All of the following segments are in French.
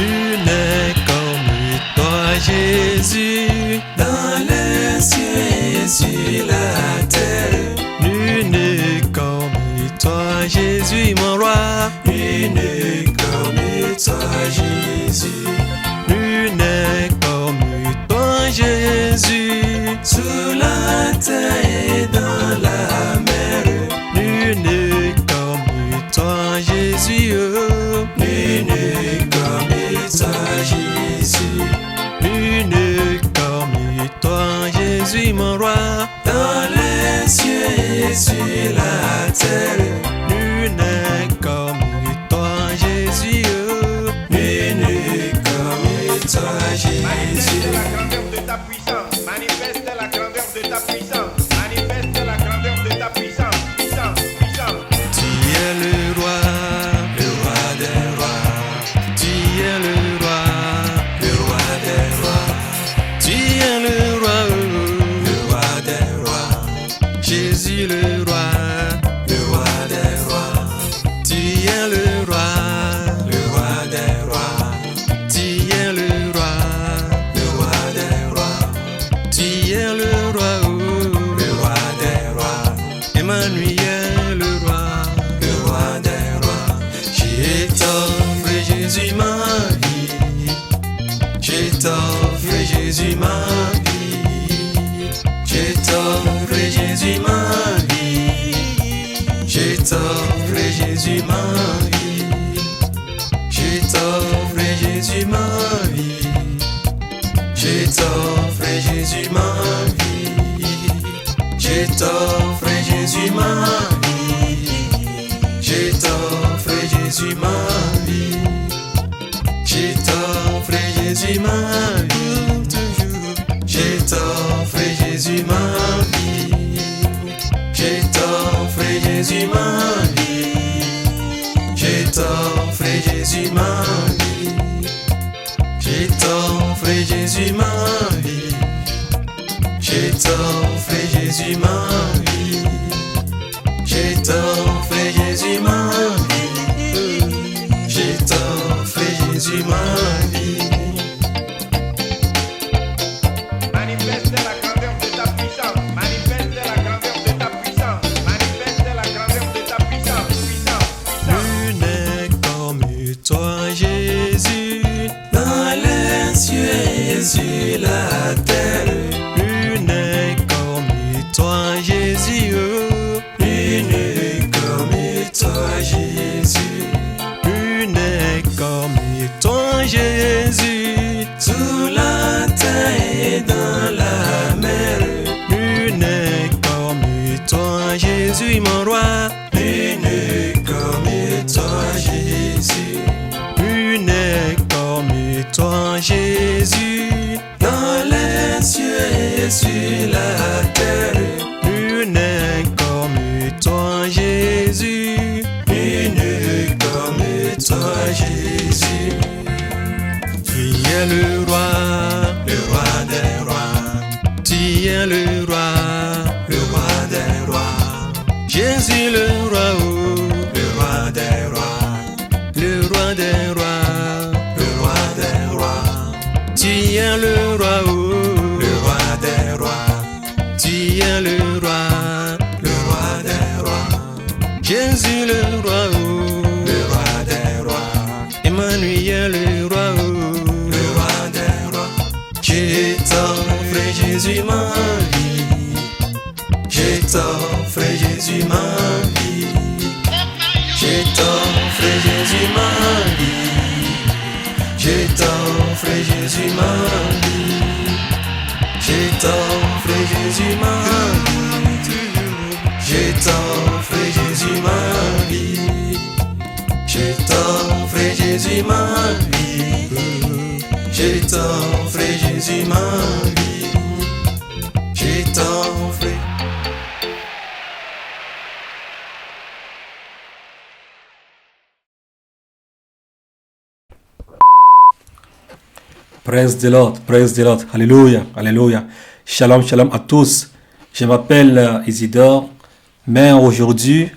Nul n'est comme toi, Jésus, dans les cieux et sur la terre. nul n'est comme toi, Jésus, mon roi. Nul n'est comme toi, Jésus, Nul n'est comme toi, Jésus, sous la terre et dans la mer. nul n'est comme toi, Jésus, oh. Nul n'est comme toi, Jésus, Nul n'est comme toi, Jésus, mon roi. dans les cieux et sur la terre. Nul n'est comme toi, Jésus, oh. Nul n'est comme toi, Manifeste Jésus. la grandeur de ta puissance. Manifeste la grandeur de ta puissance. Manifeste la grandeur de ta puissance. Puissance, puissance. Tu es le roi, Le roi des rois, tu es le roi, le roi des rois, tu es le roi, le roi des rois, oh. Jésus le roi, le roi des rois, tu es le roi, le roi des rois, tu es le roi, le roi des rois, tu es le roi, oh. le roi des rois, Emmanuel le roi, le roi des rois. je t'offre Jésus ma vie, je t'offre Jésus ma vie, je t'offre Jésus ma vie, je t'offre Jésus ma vie, je t'offre Jésus ma vie, je t'offre Jésus ma vie, je t'offre Jésus ma vie, je t'offre Jésus ma vie, je t'offre Jésus ma vie, toujours. Je t'offre Jésus ma vie, je t'offre Jésus ma vie, je t'offre Jésus ma vie, je t'offre Jésus ma vie, je t'offre Jésus ma vie, je t'offre Jésus ma vie, je t'offre Jésus ma vie. Manifeste la grandeur de ta puissance. Manifeste la grandeur de ta puissance. Manifeste la grandeur de ta puissance. Puissance, puissance. Nul n'est comme toi, Jésus, Dans les cieux et sur la terre. nul n'est comme toi, Jésus, oh. Nul n'est comme toi, Jésus, Nul n'est comme toi, Jésus, sous la terre et dans la mer. nul n'est comme toi, Jésus, mon roi. Nul n'est comme toi, Jésus, Nul n'est comme toi, Jésus, dans les cieux et sur la terre. nul n'est comme toi, Jésus, Nul n'est comme toi, Jésus, tu es le roi, le roi des rois, tu es le roi, le roi des rois, Jésus le roi, oh. le roi des rois, Le roi des rois, le roi des rois, tu es le roi, oh. le roi des rois, Tu es le roi, le roi des rois, Jésus le roi, oh. le roi des rois, Emmanuel le roi, oh. le roi des rois. Je t'offre Jésus ma vie, je t'offre Jésus ma vie, je t'offre Jésus ma vie, je t'offre Jésus ma vie, je t'offre Jésus ma vie, je t'offre Jésus ma vie, je t'offre Jésus ma vie, je t'offre Jésus ma vie, je t'offre. Praise the Lord, Alléluia, Alléluia. Shalom, shalom à tous. Je m'appelle Isidore, mais aujourd'hui,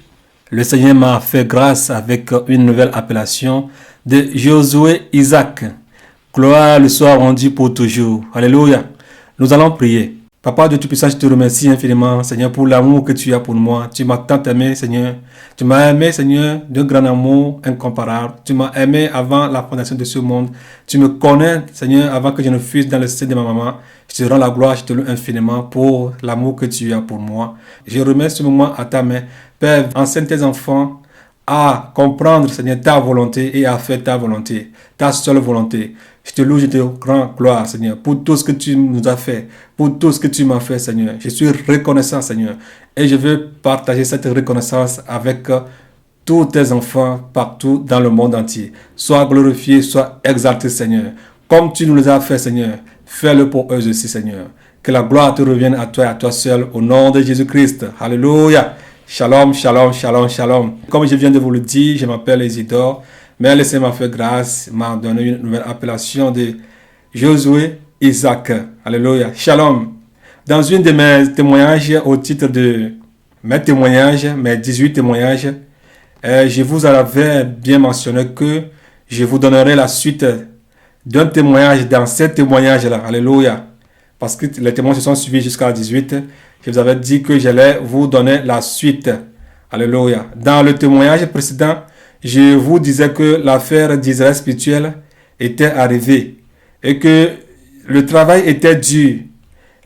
le Seigneur m'a fait grâce avec une nouvelle appellation de Josué Isaac. Gloire le soit rendue pour toujours. Alléluia. Nous allons prier. Papa Dieu Tout-Puissant, je te remercie infiniment, Seigneur, pour l'amour que tu as pour moi. Tu m'as tant aimé, Seigneur. Tu m'as aimé, Seigneur, de grand amour incomparable. Tu m'as aimé avant la fondation de ce monde. Tu me connais, Seigneur, avant que je ne fusse dans le sein de ma maman. Je te rends la gloire, je te loue infiniment pour l'amour que tu as pour moi. Je remets ce moment à ta main. Père, enseigne tes enfants à comprendre, Seigneur, ta volonté et à faire ta volonté, ta seule volonté. Je te loue, je te rends gloire, Seigneur, pour tout ce que tu nous as fait, pour tout ce que tu m'as fait, Seigneur. Je suis reconnaissant, Seigneur, et je veux partager cette reconnaissance avec tous tes enfants partout dans le monde entier. Sois glorifié, sois exalté, Seigneur. Comme tu nous les as fait, Seigneur, fais-le pour eux aussi, Seigneur. Que la gloire te revienne à toi et à toi seul, au nom de Jésus-Christ. Alléluia. Shalom, shalom, shalom, shalom. Comme je viens de vous le dire, je m'appelle Isidore, mais laissez m'a fait grâce, m'a donné une nouvelle appellation de Josué Isaac. Alléluia. Shalom. Dans une de mes témoignages, au titre de mes témoignages, mes 18 témoignages, je vous avais bien mentionné que je vous donnerai la suite d'un témoignage dans ces témoignages-là. Alléluia. Parce que les témoignages se sont suivis jusqu'à 18. Je vous avais dit que j'allais vous donner la suite. Alléluia. Dans le témoignage précédent, je vous disais que l'affaire d'Israël spirituel était arrivée et que le travail était dur.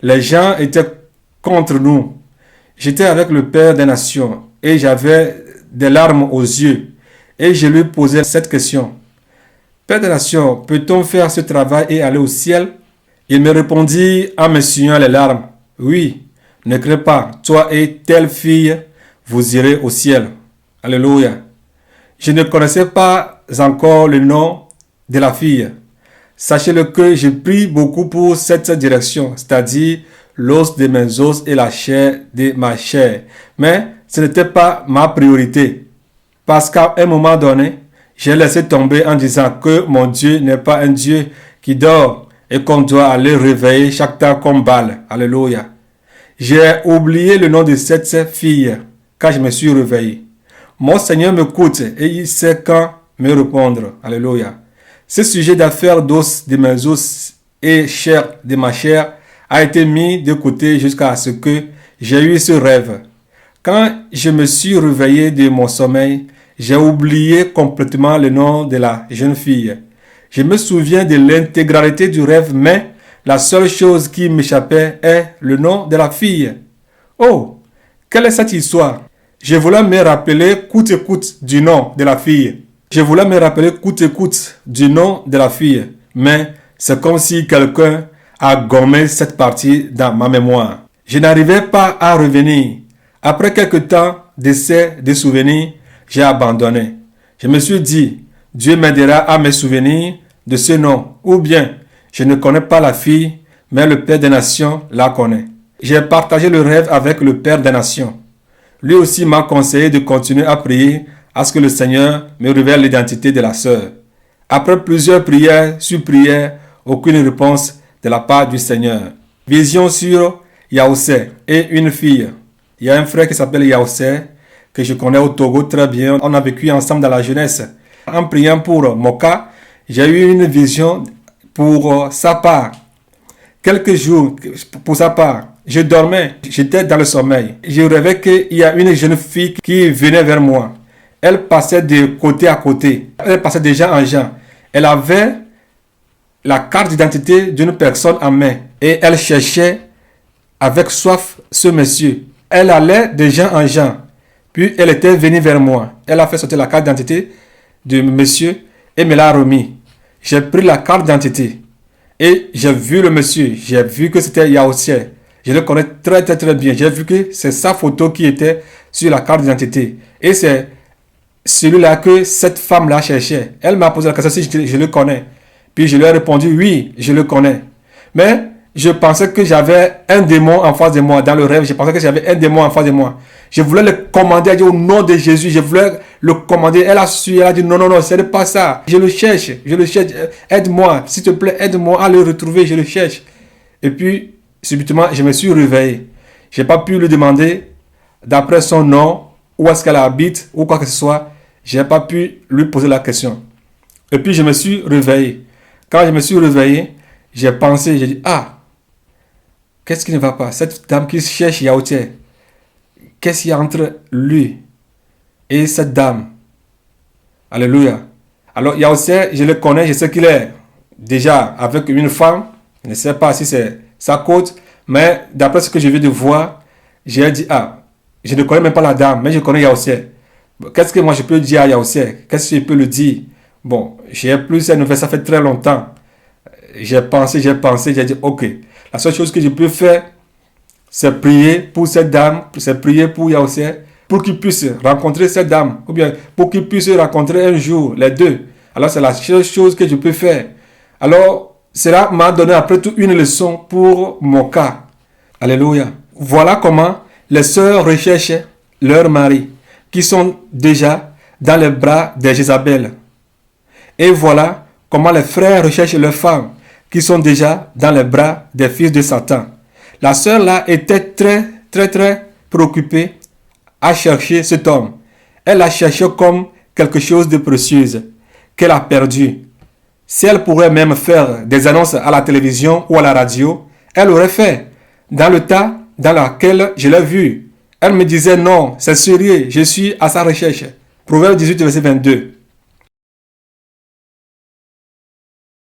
Les gens étaient contre nous. J'étais avec le Père des Nations et j'avais des larmes aux yeux. Et je lui posais cette question. Père des Nations, peut-on faire ce travail et aller au ciel? Il me répondit en m'essuyant les larmes. Oui, ne crains pas, toi et telle fille, vous irez au ciel. Alléluia. Je ne connaissais pas encore le nom de la fille. Sachez-le que je prie beaucoup pour cette direction, c'est-à-dire l'os de mes os et la chair de ma chair. Mais ce n'était pas ma priorité. Parce qu'à un moment donné, j'ai laissé tomber en disant que mon Dieu n'est pas un Dieu qui dort et qu'on doit aller réveiller chaque temps comme balle. Alléluia. J'ai oublié le nom de cette fille quand je me suis réveillé. Mon Seigneur m'écoute et il sait quand me répondre. Alléluia. Ce sujet d'affaire d'os de mes os et chair de ma chair a été mis de côté jusqu'à ce que j'ai eu ce rêve. Quand je me suis réveillé de mon sommeil, j'ai oublié complètement le nom de la jeune fille. Je me souviens de l'intégralité du rêve, mais la seule chose qui m'échappait est le nom de la fille. Oh, quelle est cette histoire? Je voulais me rappeler coûte que coûte du nom de la fille. Mais c'est comme si quelqu'un a gommé cette partie dans ma mémoire. Je n'arrivais pas à revenir. Après quelque temps d'essais, de souvenirs, j'ai abandonné. Je me suis dit, Dieu m'aidera à me souvenir de ce nom. Ou bien, je ne connais pas la fille, mais le Père des Nations la connaît. J'ai partagé le rêve avec le Père des Nations. Lui aussi m'a conseillé de continuer à prier à ce que le Seigneur me révèle l'identité de la sœur. Après plusieurs prières sur prières, aucune réponse de la part du Seigneur. Vision sur Yaoussé et une fille. Il y a un frère qui s'appelle Yaoussé, que je connais au Togo très bien. On a vécu ensemble dans la jeunesse. En priant pour Moka, j'ai eu une vision pour sa part. Quelques jours pour sa part. Je dormais, j'étais dans le sommeil. Je rêvais qu'il y a une jeune fille qui venait vers moi. Elle passait de côté à côté. Elle passait de gens en gens. Elle avait la carte d'identité d'une personne en main. Et elle cherchait avec soif ce monsieur. Elle allait de gens en gens. Puis elle était venue vers moi. Elle a fait sortir la carte d'identité de monsieur et me l'a remis. J'ai pris la carte d'identité. Et j'ai vu le monsieur. J'ai vu que c'était Yaoussé. Je le connais très bien. J'ai vu que c'est sa photo qui était sur la carte d'identité. Et c'est celui-là que cette femme-là cherchait. Elle m'a posé la question si je le connais. Puis je lui ai répondu oui, je le connais. Mais je pensais que j'avais un démon en face de moi. Dans le rêve, je pensais que j'avais un démon en face de moi. Je voulais le commander, elle a dit au nom de Jésus. Je voulais le commander. Elle a su, elle a dit non, ce n'est pas ça. Je le cherche. Aide-moi, s'il te plaît, aide-moi à le retrouver. Je le cherche. Et puis, subitement, je me suis réveillé. Je n'ai pas pu lui demander d'après son nom, où est-ce qu'elle habite, ou quoi que ce soit. Je n'ai pas pu lui poser la question. Et puis je me suis réveillé. Quand je me suis réveillé, j'ai pensé, j'ai dit, ah, qu'est-ce qui ne va pas? Cette dame qui cherche Yaouté, qu'est-ce qu'il y a entre lui et cette dame? Alléluia. Alors Yaouté, je le connais, je sais qu'il est déjà avec une femme. Je ne sais pas si c'est sa côte, mais d'après ce que je viens de voir, j'ai dit, ah, je ne connais même pas la dame, mais je connais Yaouté. Qu'est-ce que moi je peux dire à Yaouté? Qu'est-ce que je peux le dire? Bon, j'ai plus cette nouvelle, ça fait très longtemps. J'ai pensé, j'ai dit, ok. La seule chose que je peux faire, c'est prier pour cette dame, c'est prier pour Yaouté, pour qu'il puisse rencontrer cette dame, ou bien pour qu'il puisse rencontrer un jour les deux. Alors c'est la seule chose que je peux faire. Alors, cela m'a donné après tout une leçon pour mon cas. Alléluia. Voilà comment les sœurs recherchent leurs maris, qui sont déjà dans les bras de Jézabel. Et voilà comment les frères recherchent leurs femmes, qui sont déjà dans les bras des fils de Satan. La sœur là était très préoccupée à chercher cet homme. Elle l'a cherché comme quelque chose de précieux qu'elle a perdu. Si elle pourrait même faire des annonces à la télévision ou à la radio, elle aurait fait. Dans le tas dans lequel je l'ai vu, elle me disait non, c'est sérieux, je suis à sa recherche. Proverbe 18, verset 22.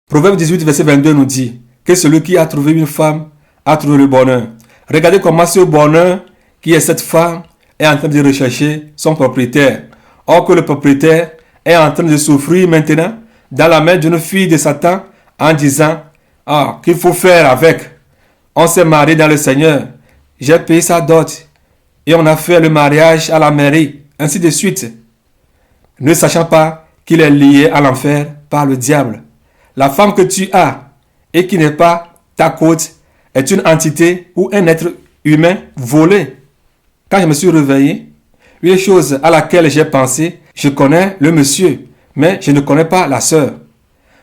Proverbe 18, verset 22 nous dit que celui qui a trouvé une femme a trouvé le bonheur. Regardez comment ce bonheur qui est cette femme est en train de rechercher son propriétaire. Or que le propriétaire est en train de souffrir maintenant dans la main d'une fille de Satan en disant qu'il faut faire avec. On s'est marié dans le Seigneur. J'ai payé sa dot et on a fait le mariage à la mairie, ainsi de suite. Ne sachant pas qu'il est lié à l'enfer par le diable. La femme que tu as et qui n'est pas ta côte est une entité ou un être humain volé. Quand je me suis réveillé, une chose à laquelle j'ai pensé, je connais le monsieur, mais je ne connais pas la sœur.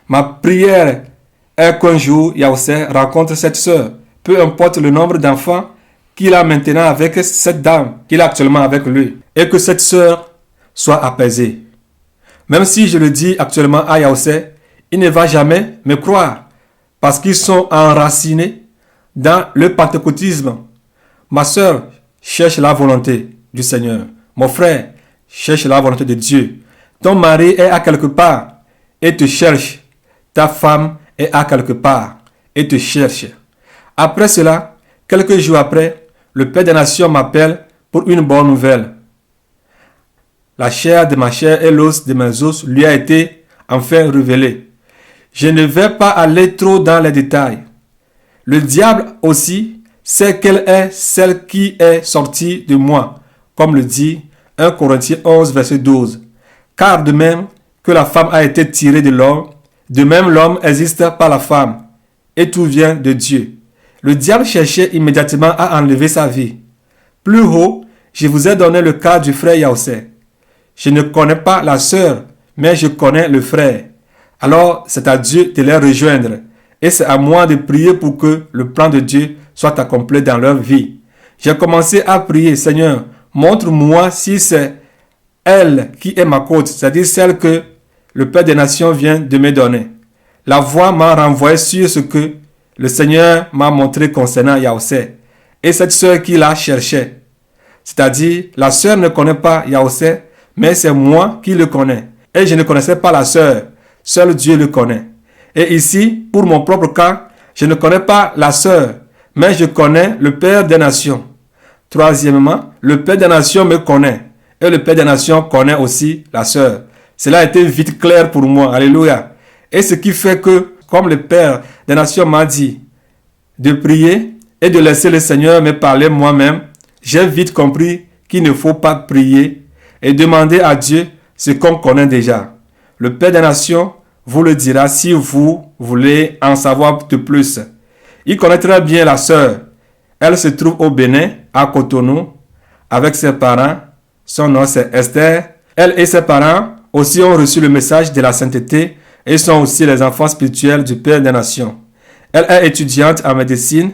Ma prière est qu'un jour Yaouté rencontre cette sœur, peu importe le nombre d'enfants qu'il a maintenant avec cette dame qu'il a actuellement avec lui, et que cette sœur soit apaisée. Même si je le dis actuellement à Yaouté, il ne va jamais me croire parce qu'ils sont enracinés dans le pentecôtisme. Ma sœur cherche la volonté du Seigneur. Mon frère cherche la volonté de Dieu. Ton mari est à quelque part et te cherche. Ta femme est à quelque part et te cherche. Après cela, quelques jours après, le Père des Nations m'appelle pour une bonne nouvelle. La chair de ma chair et l'os de mes os lui a été enfin révélé. Je ne vais pas aller trop dans les détails. Le diable aussi sait qu'elle est celle qui est sortie de moi, comme le dit 1 Corinthiens 11, verset 12. Car de même que la femme a été tirée de l'homme, de même l'homme existe par la femme, et tout vient de Dieu. Le diable cherchait immédiatement à enlever sa vie. Plus haut, je vous ai donné le cas du frère Yaouté. Je ne connais pas la sœur, mais je connais le frère. Alors, c'est à Dieu de les rejoindre. Et c'est à moi de prier pour que le plan de Dieu soit accompli dans leur vie. J'ai commencé à prier, Seigneur, montre-moi si c'est elle qui est ma côte, c'est-à-dire celle que le Père des Nations vient de me donner. La voix m'a renvoyé sur ce que le Seigneur m'a montré concernant Yaouté et cette sœur qui la cherchait. C'est-à-dire, la sœur ne connaît pas Yaouté, mais c'est moi qui le connais. Et je ne connaissais pas la sœur, seul Dieu le connaît. Et ici, pour mon propre cas, je ne connais pas la sœur, mais je connais le Père des Nations. Troisièmement, le Père des Nations me connaît. Et le Père des Nations connaît aussi la sœur. Cela a été vite clair pour moi. Alléluia. Et ce qui fait que, comme le Père des Nations m'a dit de prier et de laisser le Seigneur me parler moi-même, j'ai vite compris qu'il ne faut pas prier et demander à Dieu ce qu'on connaît déjà. Le Père des Nations vous le dira si vous voulez en savoir de plus. Il connaît très bien la sœur. Elle se trouve au Bénin, à Cotonou, avec ses parents. Son nom c'est Esther. Elle et ses parents aussi ont reçu le message de la sainteté et sont aussi les enfants spirituels du Père des Nations. Elle est étudiante en médecine,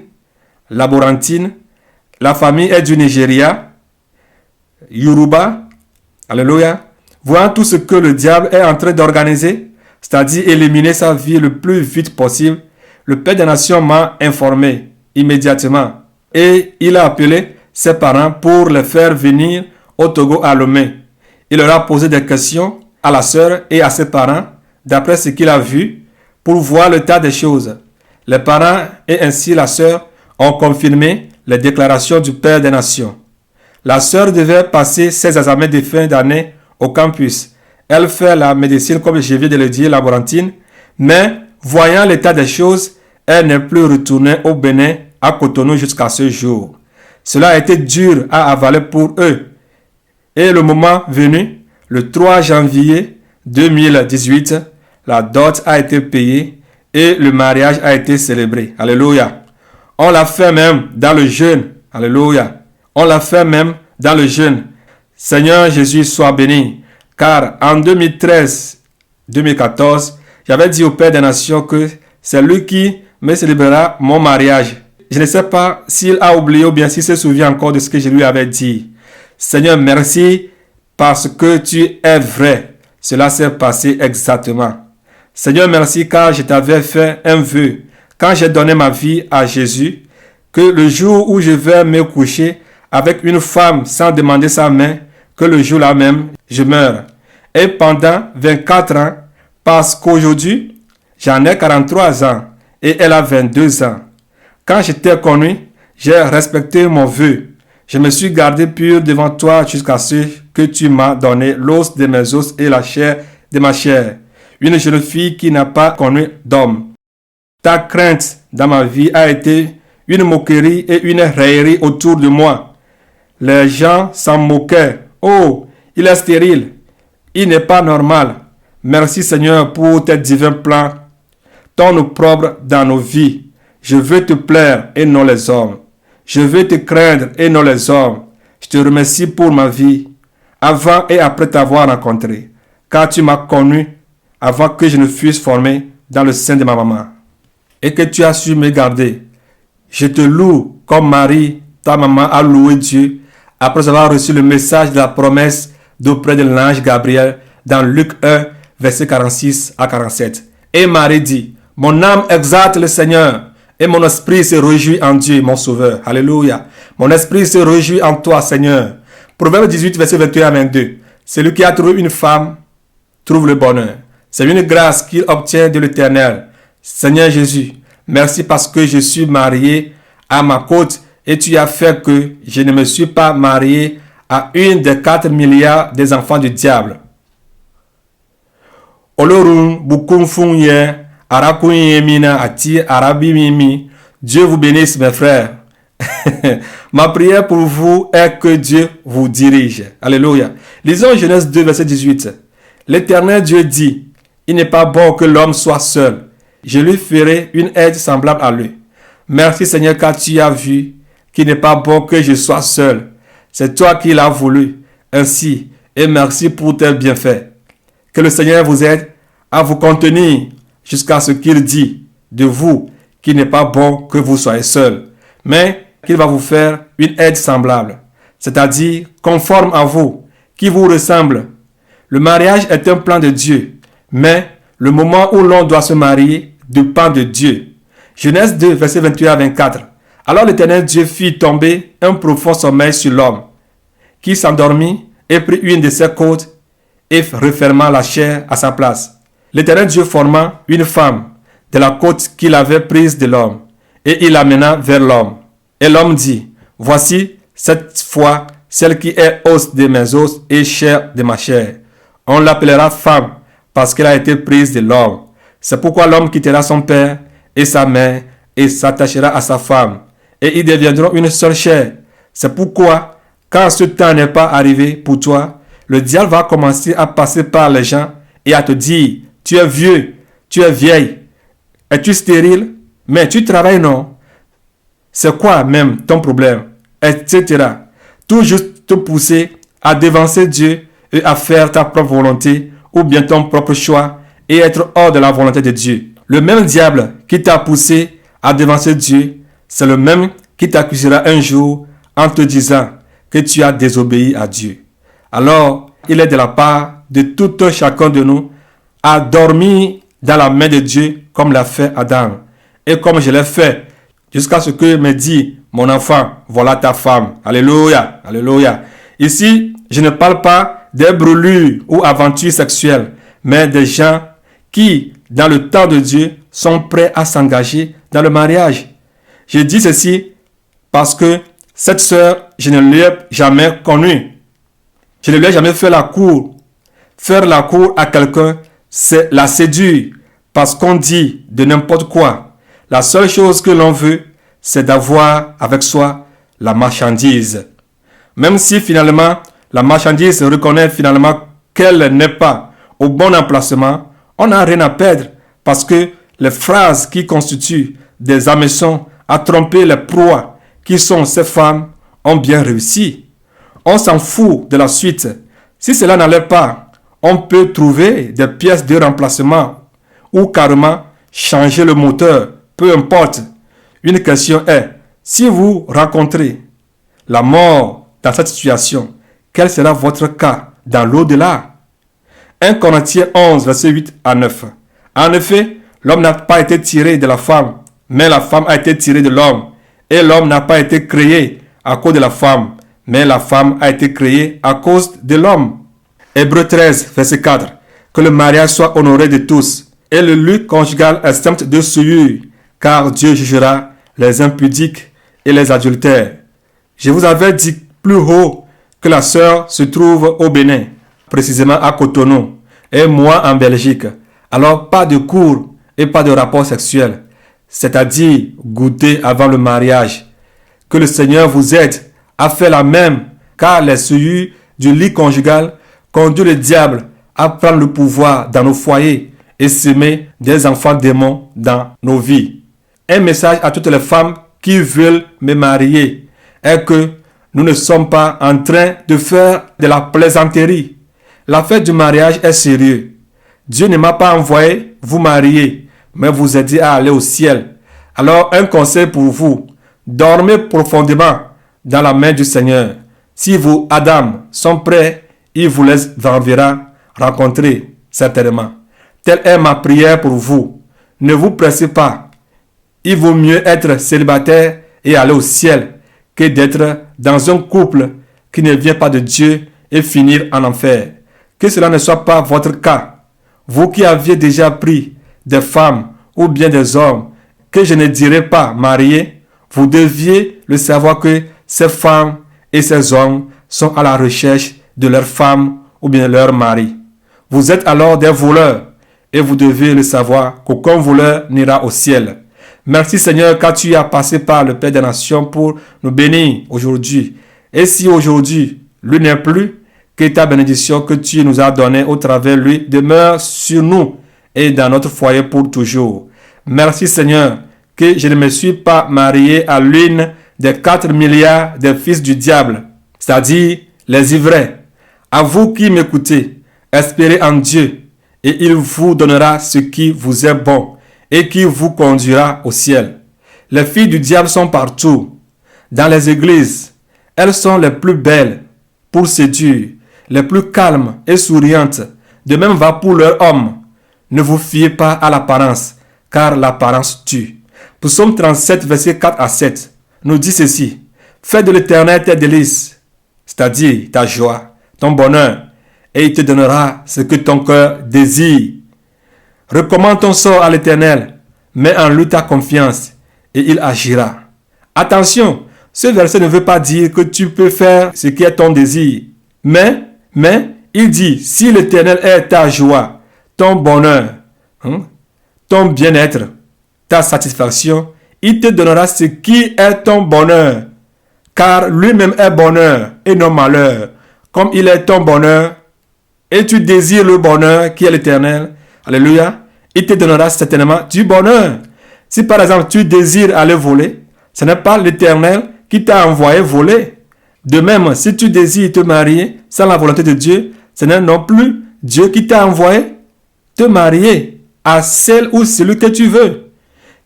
laborantine. La famille est du Nigeria, Yoruba. Alléluia. Voyant tout ce que le diable est en train d'organiser, c'est-à-dire éliminer sa vie le plus vite possible, le Père des Nations m'a informé immédiatement et il a appelé ses parents pour les faire venir au Togo à Lomé. Il leur a posé des questions à la sœur et à ses parents d'après ce qu'il a vu pour voir l'état des choses. Les parents et ainsi la sœur ont confirmé les déclarations du Père des Nations. La sœur devait passer ses examens de fin d'année au campus. Elle fait la médecine, comme je viens de le dire, laborantine, mais voyant l'état des choses, elle n'est plus retournée au Bénin, à Cotonou jusqu'à ce jour. Cela a été dur à avaler pour eux. Et le moment venu, le 3 janvier 2018, la dot a été payée et le mariage a été célébré. Alléluia. On l'a fait même dans le jeûne. Alléluia. On l'a fait même dans le jeûne. Seigneur Jésus, sois béni. Car en 2013-2014, j'avais dit au Père des Nations que c'est lui qui me célébrera mon mariage. Je ne sais pas s'il a oublié ou bien s'il se souvient encore de ce que je lui avais dit. Seigneur, merci parce que tu es vrai. Cela s'est passé exactement. Seigneur, merci car je t'avais fait un vœu. Quand j'ai donné ma vie à Jésus, que le jour où je vais me coucher avec une femme sans demander sa main, que le jour-là même, je meurs. Et pendant 24 ans, parce qu'aujourd'hui, j'en ai 43 ans et elle a 22 ans. Quand je t'ai connu, j'ai respecté mon vœu. Je me suis gardé pur devant toi jusqu'à ce que tu m'as donné l'os de mes os et la chair de ma chair. Une jeune fille qui n'a pas connu d'homme. Ta crainte dans ma vie a été une moquerie et une raillerie autour de moi. Les gens s'en moquaient. Oh, il est stérile. Il n'est pas normal. Merci Seigneur pour tes divins plans, ton opprobre dans nos vies. Je veux te plaire et non les hommes. Je veux te craindre et non les hommes. Je te remercie pour ma vie, avant et après t'avoir rencontré, car tu m'as connu avant que je ne fusse formé dans le sein de ma maman, et que tu as su me garder. Je te loue comme Marie, ta maman, a loué Dieu, après avoir reçu le message de la promesse d'auprès de l'ange Gabriel dans Luc 1, versets 46 à 47. Et Marie dit, mon âme exalte le Seigneur, et mon esprit se réjouit en Dieu, mon sauveur. Alléluia. Mon esprit se réjouit en toi, Seigneur. Proverbe 18, verset 21 à 22. Celui qui a trouvé une femme trouve le bonheur. C'est une grâce qu'il obtient de l'Éternel. Seigneur Jésus, merci parce que je suis marié à ma côte et tu as fait que je ne me suis pas marié à une des 4 milliards des enfants du diable. Olorun bukunfunye arakunyemina ati arabimimi. Dieu vous bénisse mes frères. Ma prière pour vous est que Dieu vous dirige. Alléluia. Lisons Genèse 2 verset 18. L'Éternel Dieu dit, il n'est pas bon que l'homme soit seul. Je lui ferai une aide semblable à lui. Merci Seigneur car tu as vu qu'il n'est pas bon que je sois seul. C'est toi qui l'as voulu ainsi et merci pour tes bienfaits. Que le Seigneur vous aide à vous contenir jusqu'à ce qu'il dit de vous qu'il n'est pas bon que vous soyez seul, mais qu'il va vous faire une aide semblable, c'est-à-dire conforme à vous, qui vous ressemble. Le mariage est un plan de Dieu, mais le moment où l'on doit se marier dépend de Dieu. Genèse 2, verset 28 à 24. Alors l'Éternel Dieu fit tomber un profond sommeil sur l'homme, qui s'endormit et prit une de ses côtes et referma la chair à sa place. L'Éternel Dieu forma une femme de la côte qu'il avait prise de l'homme, et il l'amena vers l'homme. Et l'homme dit, voici cette fois celle qui est os de mes os et chair de ma chair. On l'appellera femme parce qu'elle a été prise de l'homme. C'est pourquoi l'homme quittera son père et sa mère et s'attachera à sa femme, et ils deviendront une seule chair. C'est pourquoi, quand ce temps n'est pas arrivé pour toi, le diable va commencer à passer par les gens et à te dire, tu es vieux, tu es vieille, es-tu stérile, mais tu travailles non? C'est quoi même ton problème? Etc. Tout juste te pousser à dévancer Dieu et à faire ta propre volonté ou bien ton propre choix et être hors de la volonté de Dieu. Le même diable qui t'a poussé à dévancer Dieu, c'est le même qui t'accusera un jour en te disant que tu as désobéi à Dieu. Alors, il est de la part de tout un chacun de nous à dormir dans la main de Dieu comme l'a fait Adam. Et comme je l'ai fait, jusqu'à ce que me dit mon enfant, voilà ta femme. Alléluia, alléluia. Ici, je ne parle pas des brûlures ou aventures sexuelles, mais des gens qui, dans le temps de Dieu, sont prêts à s'engager dans le mariage. Je dis ceci parce que cette sœur, je ne l'ai jamais connue. Je ne lui ai jamais fait la cour. Faire la cour à quelqu'un, c'est la séduire parce qu'on dit de n'importe quoi. La seule chose que l'on veut, c'est d'avoir avec soi la marchandise. Même si finalement, la marchandise reconnaît finalement qu'elle n'est pas au bon emplacement, on n'a rien à perdre parce que les phrases qui constituent des hameçons à tromper les proies qui sont ces femmes ont bien réussi. On s'en fout de la suite. Si cela n'allait pas, on peut trouver des pièces de remplacement ou carrément changer le moteur, peu importe. Une question est, si vous rencontrez la mort dans cette situation, quel sera votre cas dans l'au-delà? 1 Corinthiens 11, verset 8 à 9. En effet, l'homme n'a pas été tiré de la femme, mais la femme a été tirée de l'homme. Et l'homme n'a pas été créé à cause de la femme, mais la femme a été créée à cause de l'homme. Hébreux 13, verset 4. Que le mariage soit honoré de tous, et le lutte conjugal exempt de souillure, car Dieu jugera les impudiques et les adultères. Je vous avais dit plus haut que la sœur se trouve au Bénin, précisément à Cotonou, et moi en Belgique. Alors pas de cours et pas de rapport sexuel, c'est-à-dire goûter avant le mariage. Que le Seigneur vous aide à faire la même, car les souillures du lit conjugal conduisent le diable à prendre le pouvoir dans nos foyers et semer des enfants démons dans nos vies. Un message à toutes les femmes qui veulent me marier est que nous ne sommes pas en train de faire de la plaisanterie. L'affaire du mariage est sérieux. Dieu ne m'a pas envoyé vous marier, mais vous aider à aller au ciel. Alors un conseil pour vous, dormez profondément dans la main du Seigneur. Si vous, Adam, sont prêts, il vous les enverra rencontrer certainement. Telle est ma prière pour vous. Ne vous pressez pas. Il vaut mieux être célibataire et aller au ciel que d'être dans un couple qui ne vient pas de Dieu et finir en enfer. Que cela ne soit pas votre cas. Vous qui aviez déjà pris des femmes ou bien des hommes que je ne dirais pas mariés, vous deviez le savoir que ces femmes et ces hommes sont à la recherche de leur femme ou bien de leur mari. Vous êtes alors des voleurs et vous devez le savoir qu'aucun voleur n'ira au ciel. Merci Seigneur car tu as passé par le Père des Nations pour nous bénir aujourd'hui. Et si aujourd'hui, lui n'est plus, que ta bénédiction que tu nous as donnée au travers de lui demeure sur nous et dans notre foyer pour toujours. Merci Seigneur que je ne me suis pas marié à l'une des 4 milliards des fils du diable, c'est-à-dire les ivraies. À vous qui m'écoutez, espérez en Dieu et il vous donnera ce qui vous est bon et qui vous conduira au ciel. Les filles du diable sont partout, dans les églises. Elles sont les plus belles pour séduire, les plus calmes et souriantes. De même va pour leur homme. Ne vous fiez pas à l'apparence, car l'apparence tue. Psaume 37, verset 4 à 7, nous dit ceci. Fais de l'Éternel tes délices, c'est-à-dire ta joie, ton bonheur, et il te donnera ce que ton cœur désire. Recommande ton sort à l'Éternel, mets en lui ta confiance, et il agira. Attention, ce verset ne veut pas dire que tu peux faire ce qui est ton désir. Mais, il dit, si l'Éternel est ta joie, ton bonheur, ton bien-être, ta satisfaction, il te donnera ce qui est ton bonheur. Car lui-même est bonheur et non malheur. Comme il est ton bonheur, et tu désires le bonheur qui est l'Éternel, alléluia, il te donnera certainement du bonheur. Si par exemple tu désires aller voler, ce n'est pas l'Éternel qui t'a envoyé voler. De même, si tu désires te marier sans la volonté de Dieu, ce n'est non plus Dieu qui t'a envoyé te marier à celle ou celui que tu veux.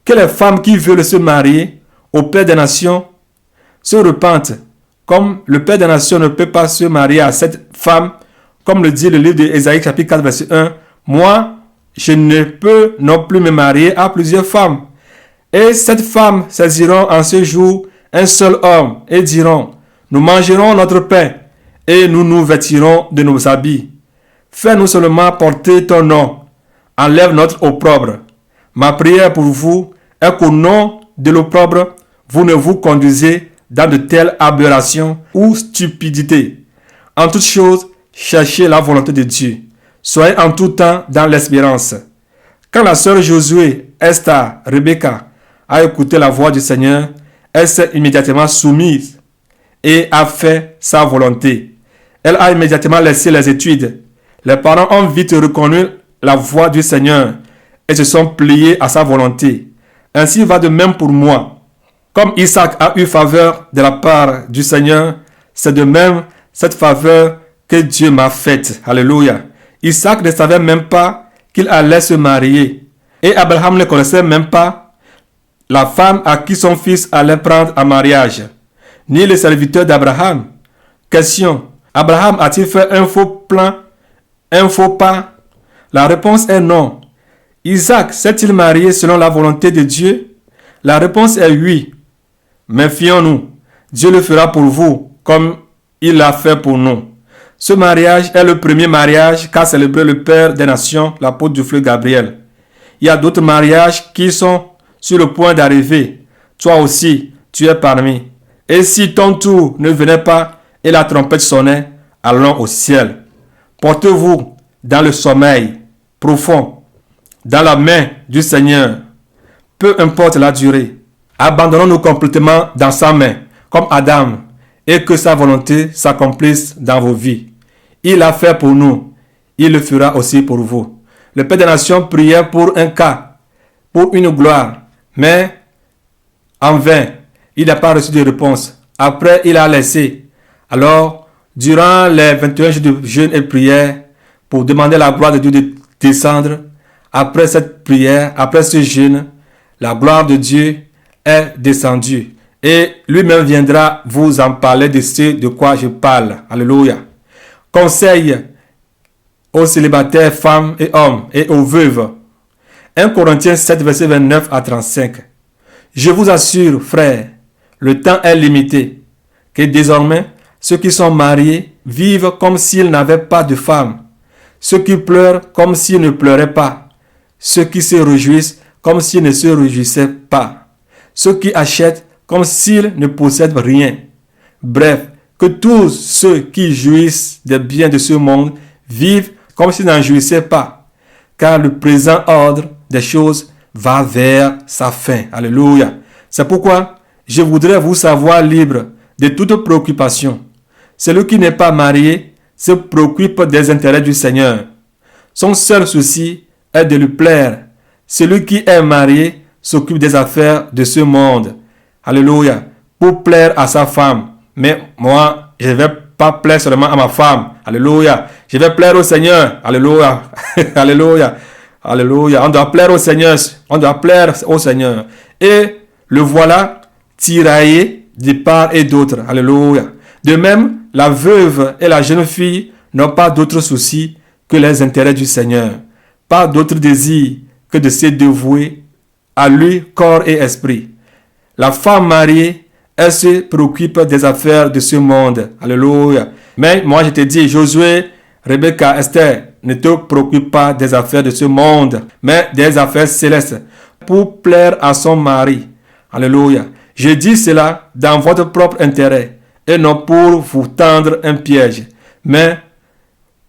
Que les femmes qui veulent se marier au Père des Nations se repentent. Comme le Père des Nations ne peut pas se marier à cette femme, comme le dit le livre d'Ésaïe chapitre 4 verset 1, moi, je ne peux non plus me marier à plusieurs femmes. Et cette femme saisiront en ce jour un seul homme et diront, nous mangerons notre pain et nous nous vêtirons de nos habits. Fais-nous seulement porter ton nom. Enlève notre opprobre. Ma prière pour vous est qu'au nom de l'opprobre, vous ne vous conduisez dans de telles aberrations ou stupidités. En toute chose, cherchez la volonté de Dieu. Soyez en tout temps dans l'espérance. Quand la sœur Josué, Esther, Rebecca, a écouté la voix du Seigneur, elle s'est immédiatement soumise et a fait sa volonté. Elle a immédiatement laissé les études. Les parents ont vite reconnu la voix du Seigneur et se sont pliés à sa volonté. Ainsi va de même pour moi. Comme Isaac a eu faveur de la part du Seigneur, c'est de même cette faveur que Dieu m'a faite. Alléluia. Isaac ne savait même pas qu'il allait se marier. Et Abraham ne connaissait même pas la femme à qui son fils allait prendre en mariage, ni le serviteur d'Abraham. Question. Abraham a-t-il fait un faux plan, un faux pas? La réponse est non. Isaac s'est-il marié selon la volonté de Dieu? La réponse est oui. Mais fions-nous, Dieu le fera pour vous comme il l'a fait pour nous. Ce mariage est le premier mariage qu'a célébré le Père des Nations, l'apôtre du fleuve Gabriel. Il y a d'autres mariages qui sont sur le point d'arriver. Toi aussi, tu es parmi. Et si ton tour ne venait pas et la trompette sonnait, allons au ciel. Portez-vous dans le sommeil profond, dans la main du Seigneur, peu importe la durée. Abandonnons-nous complètement dans sa main, comme Adam, et que sa volonté s'accomplisse dans vos vies. Il a fait pour nous, il le fera aussi pour vous. Le Père des Nations priait pour un cas, pour une gloire, mais en vain, il n'a pas reçu de réponse. Après, il a laissé. Alors, durant les 21 jours de jeûne et prière, pour demander la gloire de Dieu de descendre, après cette prière, après ce jeûne, la gloire de Dieu est descendue. Et lui-même viendra vous en parler de ce de quoi je parle. Alléluia. Conseil aux célibataires femmes et hommes et aux veuves. 1 Corinthiens 7, verset 29 à 35. Je vous assure, frères, le temps est limité, que désormais, ceux qui sont mariés vivent comme s'ils n'avaient pas de femme, ceux qui pleurent comme s'ils ne pleuraient pas, ceux qui se réjouissent comme s'ils ne se réjouissaient pas, ceux qui achètent comme s'ils ne possèdent rien. Bref, que tous ceux qui jouissent des biens de ce monde vivent comme s'ils n'en jouissaient pas, car le présent ordre des choses va vers sa fin. Alléluia. C'est pourquoi je voudrais vous savoir libre de toute préoccupation. Celui qui n'est pas marié se préoccupe des intérêts du Seigneur. Son seul souci est de lui plaire. Celui qui est marié s'occupe des affaires de ce monde. Alléluia. Pour plaire à sa femme. Mais moi, je ne vais pas plaire seulement à ma femme. Alléluia. Je vais plaire au Seigneur. Alléluia. Alléluia. Alléluia. On doit plaire au Seigneur. On doit plaire au Seigneur. Et le voilà tiraillé de part et d'autre. Alléluia. De même, la veuve et la jeune fille n'ont pas d'autre souci que les intérêts du Seigneur. Pas d'autre désir que de se dévouer à lui, corps et esprit. La femme mariée, elle se préoccupe des affaires de ce monde. Alléluia. Mais moi je te dis, Josué, Rebecca, Esther, ne te préoccupe pas des affaires de ce monde, mais des affaires célestes, pour plaire à son mari. Alléluia. Je dis cela dans votre propre intérêt, et non pour vous tendre un piège, mais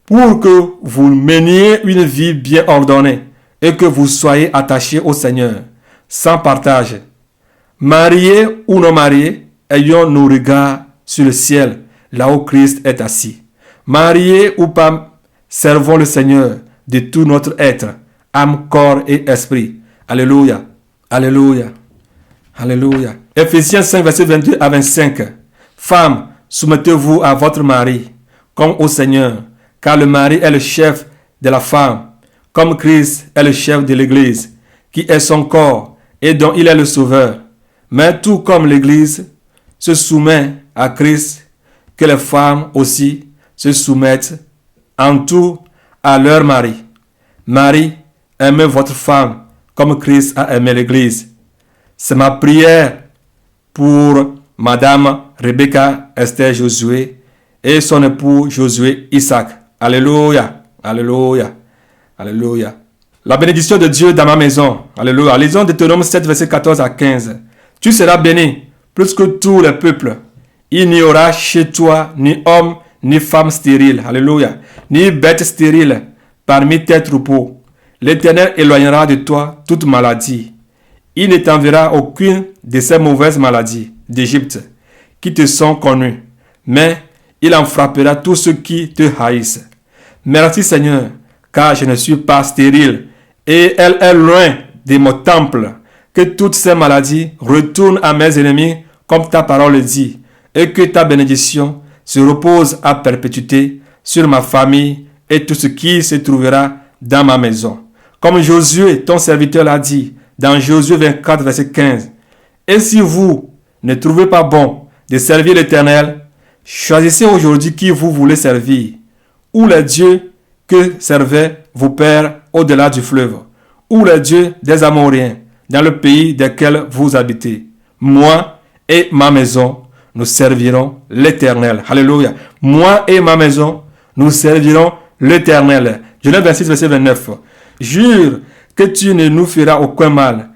pour que vous meniez une vie bien ordonnée, et que vous soyez attachés au Seigneur, sans partage. Mariés ou non mariés, ayons nos regards sur le ciel, là où Christ est assis. Mariés ou pas, servons le Seigneur de tout notre être, âme, corps et esprit. Alléluia. Alléluia. Alléluia. Ephésiens 5, verset 22 à 25. Femmes, soumettez-vous à votre mari, comme au Seigneur, car le mari est le chef de la femme, comme Christ est le chef de l'Église, qui est son corps et dont il est le sauveur. Mais tout comme l'Église se soumet à Christ, que les femmes aussi se soumettent en tout à leur mari. Marie aimez votre femme comme Christ a aimé l'Église. C'est ma prière pour Madame Rebecca Esther Josué et son époux Josué Isaac. Alléluia, alléluia, alléluia. La bénédiction de Dieu dans ma maison. Alléluia. Lisons Deutéronome 7, verset 14 à 15. Tu seras béni plus que tous les peuples. Il n'y aura chez toi ni homme ni femme stérile. Alléluia. Ni bête stérile parmi tes troupeaux. L'Éternel éloignera de toi toute maladie. Il ne t'enverra aucune de ces mauvaises maladies d'Égypte qui te sont connues, mais il en frappera tous ceux qui te haïssent. Merci Seigneur, car je ne suis pas stérile et elle est loin de mon temple. Que toutes ces maladies retournent à mes ennemis comme ta parole le dit, et que ta bénédiction se repose à perpétuité sur ma famille et tout ce qui se trouvera dans ma maison. Comme Josué, ton serviteur, l'a dit dans Josué 24, verset 15. Et si vous ne trouvez pas bon de servir l'Éternel, choisissez aujourd'hui qui vous voulez servir, ou les dieux que servaient vos pères au-delà du fleuve, ou les dieux des Amoréens dans le pays desquels vous habitez. Moi et ma maison, nous servirons l'Éternel. Alléluia. Moi et ma maison, nous servirons l'Éternel. Genèse 26, verset 29. Jure que tu ne nous feras aucun mal,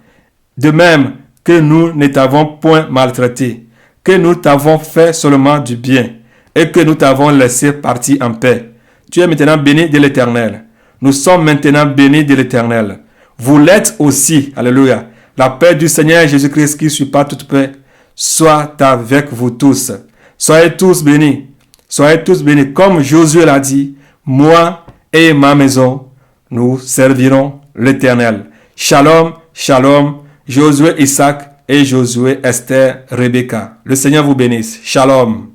de même que nous ne t'avons point maltraité, que nous t'avons fait seulement du bien, et que nous t'avons laissé partir en paix. Tu es maintenant béni de l'Éternel. Nous sommes maintenant bénis de l'Éternel. Vous l'êtes aussi. Alléluia. La paix du Seigneur Jésus-Christ qui surpasse toute paix soit avec vous tous. Soyez tous bénis. Soyez tous bénis. Comme Josué l'a dit, moi et ma maison, nous servirons l'Éternel. Shalom, shalom, Josué Isaac et Josué Esther Rebecca. Le Seigneur vous bénisse. Shalom.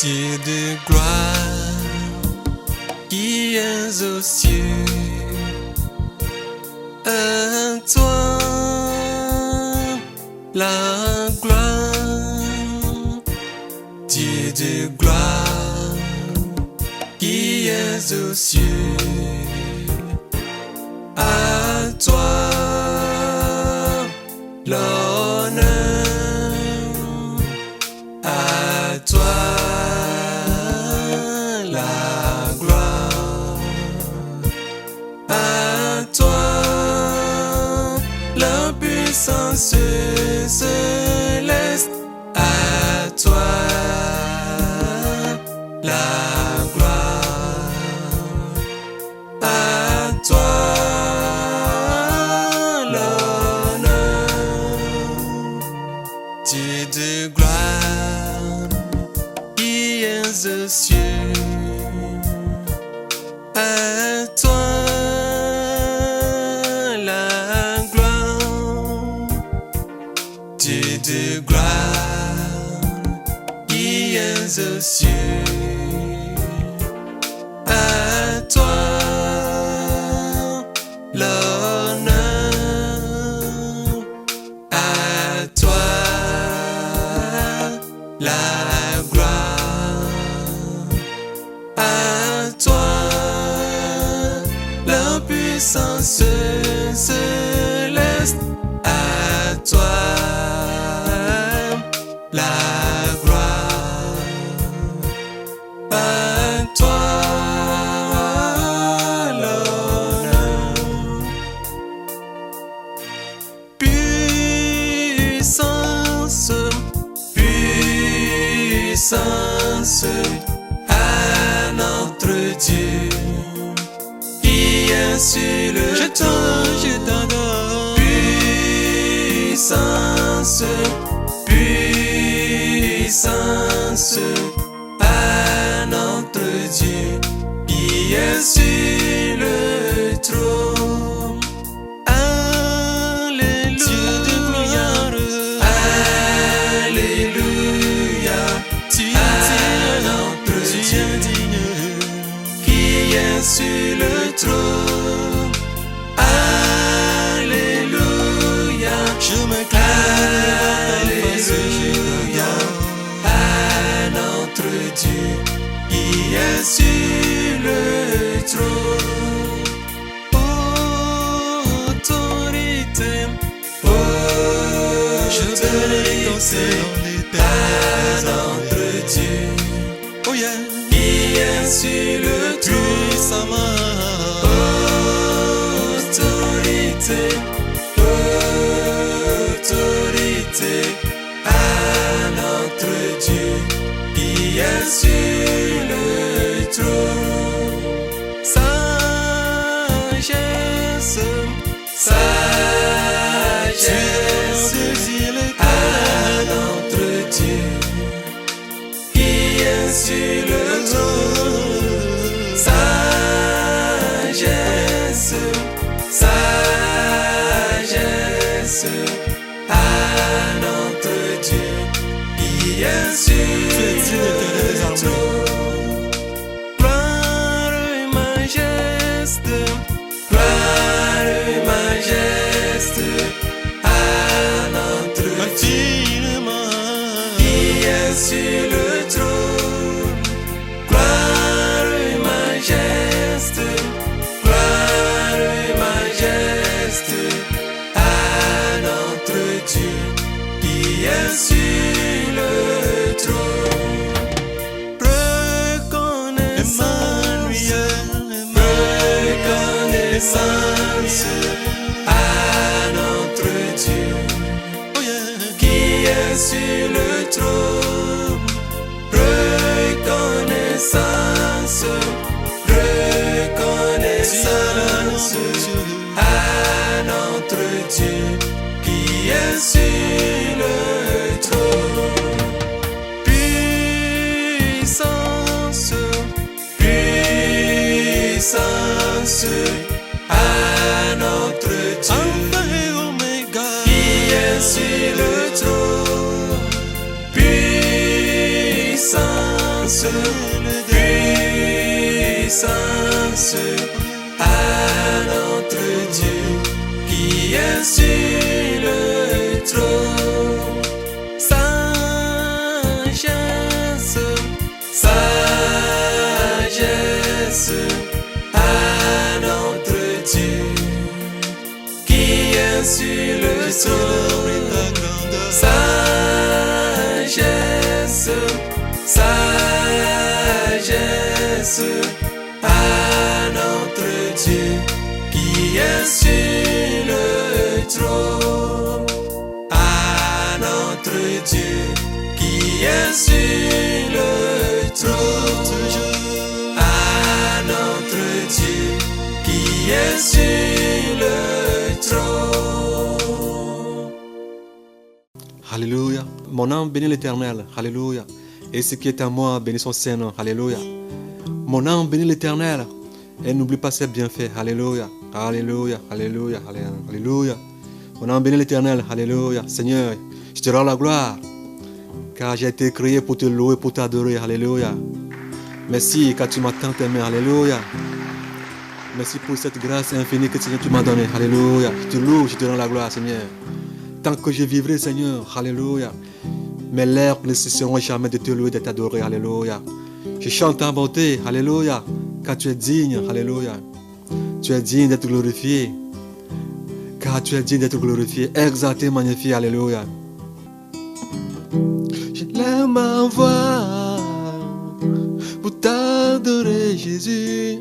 Dieu de gloire qui es aux cieux, à toi la gloire. Dieu de gloire qui es aux cieux, à toi l'honneur, à toi la gloire, à toi la puissance céleste, à toi la gloire, à toi l'honneur. Dieu de gloire qui es aux cieux, à toi la gloire. Dieu de gloire qui es aux cieux, à toi l'honneur, à toi la gloire, à toi la puissance céleste, à toi la gloire, à toi l'honneur. Puissance, puissance à notre Dieu qui est sur le trône. Je t'adore. Puissance, puissance à notre Dieu qui est sur le trône. À bénis ton Saint à notre Dieu, Oh yeah, qui est sur le trône. puissamment. Autorité, autorité à notre Dieu, qui est sur le trône. Sagesse, Sagesse désire le à notre Dieu, qui est sur le trône. Sagesse, sagesse à notre Dieu, qui est sur le trône. gloire et majesté. Gloire et majesté à notre Dieu, Infiniment, qui est sur le trône. Gloire et majesté, gloire et majesté à notre Dieu, qui est sur le trône. reconnaissance, Reconnaissance à notre Dieu, oh yeah, qui est sur le trône. Reconnaissance, reconnaissance à notre Dieu, qui est sur le trône. puissance, Puissance à notre Dieu, Alpha et Oméga, qui est sur le trône. Puissance, puissance à notre Dieu, qui est sur le trône. sagesse, Sagesse à notre Dieu, qui est sur le trône. ta grandeur, Sagesse, sagesse à notre Dieu, qui est sur le trône. À notre Dieu, qui est sur le trône. À notre Dieu, qui est sur le trône. Alléluia. Mon âme bénit l'Éternel. Alléluia. Et ce qui est à moi, bénit son Saint-Nom. Alléluia. Mon âme bénit l'Éternel. Et n'oublie pas ses bienfaits. Alléluia. Alléluia. Alléluia. Alléluia. Mon âme bénit l'Éternel. Alléluia. Seigneur, je te rends la gloire. Car j'ai été créé pour te louer, pour t'adorer. Alléluia. Merci car tu m'as tant aimé. Alléluia. Merci pour cette grâce infinie que Seigneur tu m'as donnée. Alléluia. Je te loue, je te rends la gloire, Seigneur. Tant que je vivrai, Seigneur, alléluia, mes lèvres ne cesseront jamais de te louer, de t'adorer, alléluia. Je chante ta bonté, alléluia, car tu es digne, alléluia. Tu es digne d'être glorifié, car tu es digne d'être glorifié, exalté, magnifié, alléluia. Je lève ma voix pour t'adorer, Jésus.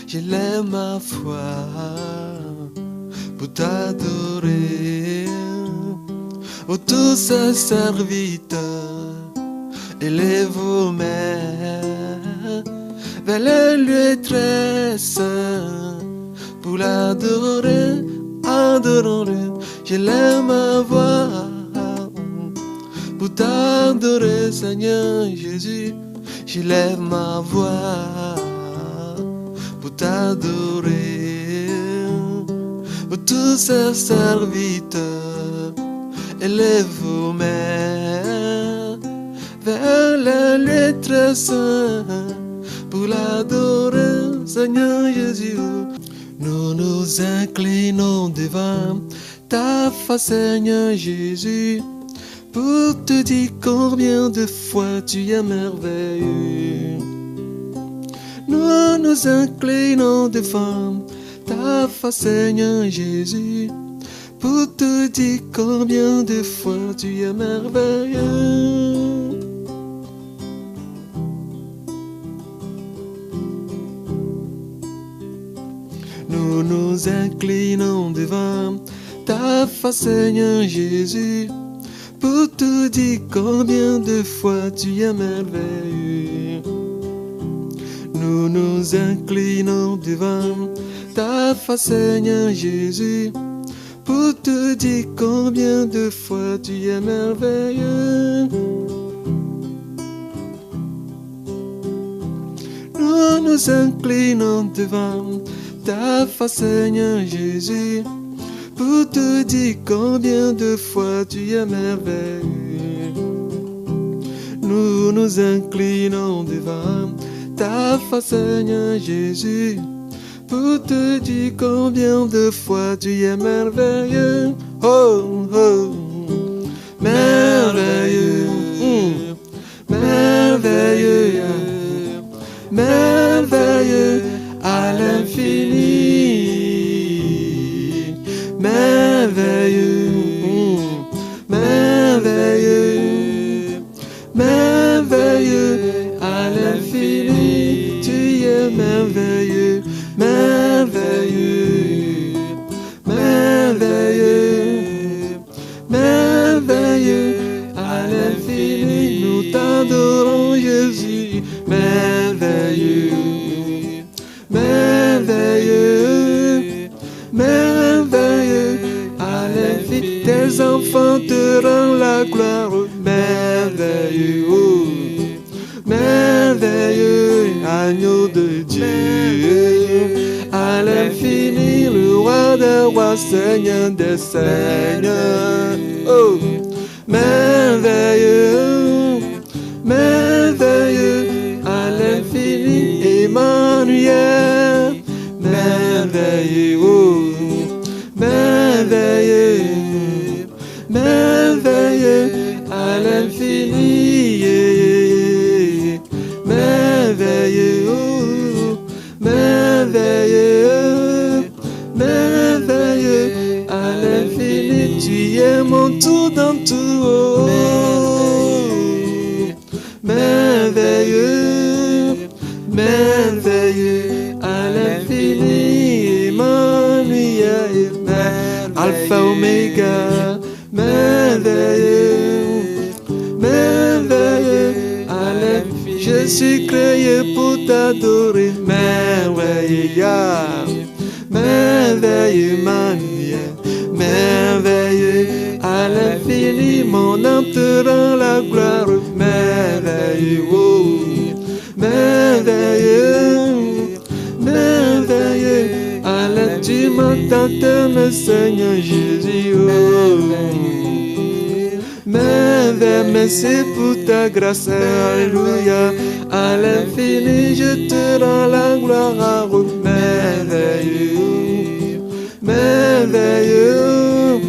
Je lève ma foi pour t'adorer. Ô tous ses serviteurs, élevez vos mains vers le lieu très saint pour l'adorer, adorons-le. Je lève ma voix pour t'adorer, Seigneur Jésus. Je lève ma voix pour t'adorer. Ô tous ses serviteurs, élève vos mains vers le lieu très saint pour l'adorer, Seigneur Jésus. Nous nous inclinons devant ta face, Seigneur Jésus, pour te dire combien de fois tu es merveilleux. Nous nous inclinons devant ta face, Seigneur Jésus, pour te dire combien de fois tu es merveilleux. Nous nous inclinons devant ta face, Seigneur Jésus, pour te dire combien de fois tu es merveilleux. Nous nous inclinons devant ta face, Seigneur Jésus, pour te dire combien de fois tu es merveilleux. Nous nous inclinons devant ta face, Seigneur Jésus, pour te dire combien de fois tu es merveilleux. Nous nous inclinons devant ta face, Seigneur Jésus, pour te dire combien de fois tu es merveilleux. Oh, oh, merveilleux, merveilleux, merveilleux à l'infini, merveilleux, merveilleux, merveilleux à l'infini, tu es merveilleux, merveilleux, merveilleux, merveilleux à l'infini, nous t'adorons Jésus, merveilleux, merveilleux, merveilleux à l'infini, tes enfants te rendent la gloire, merveilleux, oh, merveilleux, agneau de Dieu, à l'infini, le roi des rois, Seigneur des seigneurs, oh, merveilleux, merveilleux, à l'infini, Emmanuel, merveilleux, oh, merveilleux, merveilleux, à l'infini, merveilleux, oh, merveilleux, merveilleux, à l'infini, tu es mon tout dans tout, oh, merveilleux, merveilleux, à l'infini, Emmanuel, Alpha Omega, merveilleux, merveilleux, à l'infini, je suis créé pour t'adorer, merveilleux, merveilleux, Emmanuel, merveilleux, à l'infini, mon âme te rend la gloire, merveilleux, oh, merveilleux, merveilleux, à l'infini, tu m'entends, Seigneur Jésus, oh, merveilleux, merci pour ta grâce, alléluia, à l'infini, je te rends la gloire, oh, merveilleux, merveilleux,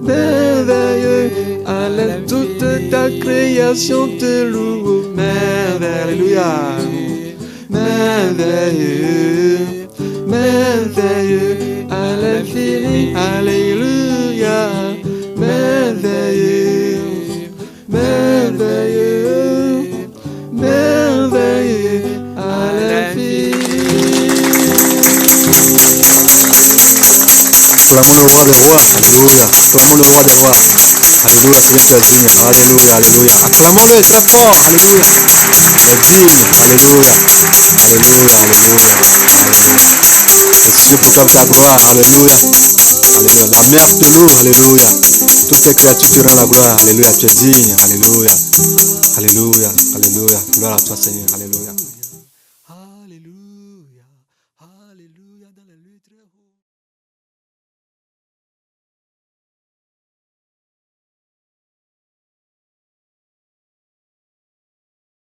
merveilleux, à l'infini, toute ta création te loue, merveilleux, merveilleux, merveilleux, à l'infini, alléluia, merveilleux, merveilleux, merveilleux, à l'infini. Acclamons le roi des rois, alléluia. Acclamons le roi des rois, alléluia. Seigneur, tu es digne, alléluia, alléluia. Acclamons-le très fort, alléluia. Tu es digne, alléluia, alléluia, alléluia. Merci pour ta gloire, alléluia. Alléluia. La mer te loue, alléluia. Toutes tes créatures te rendent la gloire, alléluia. Tu es digne, alléluia. Alléluia, alléluia. Gloire à toi, Seigneur, alléluia.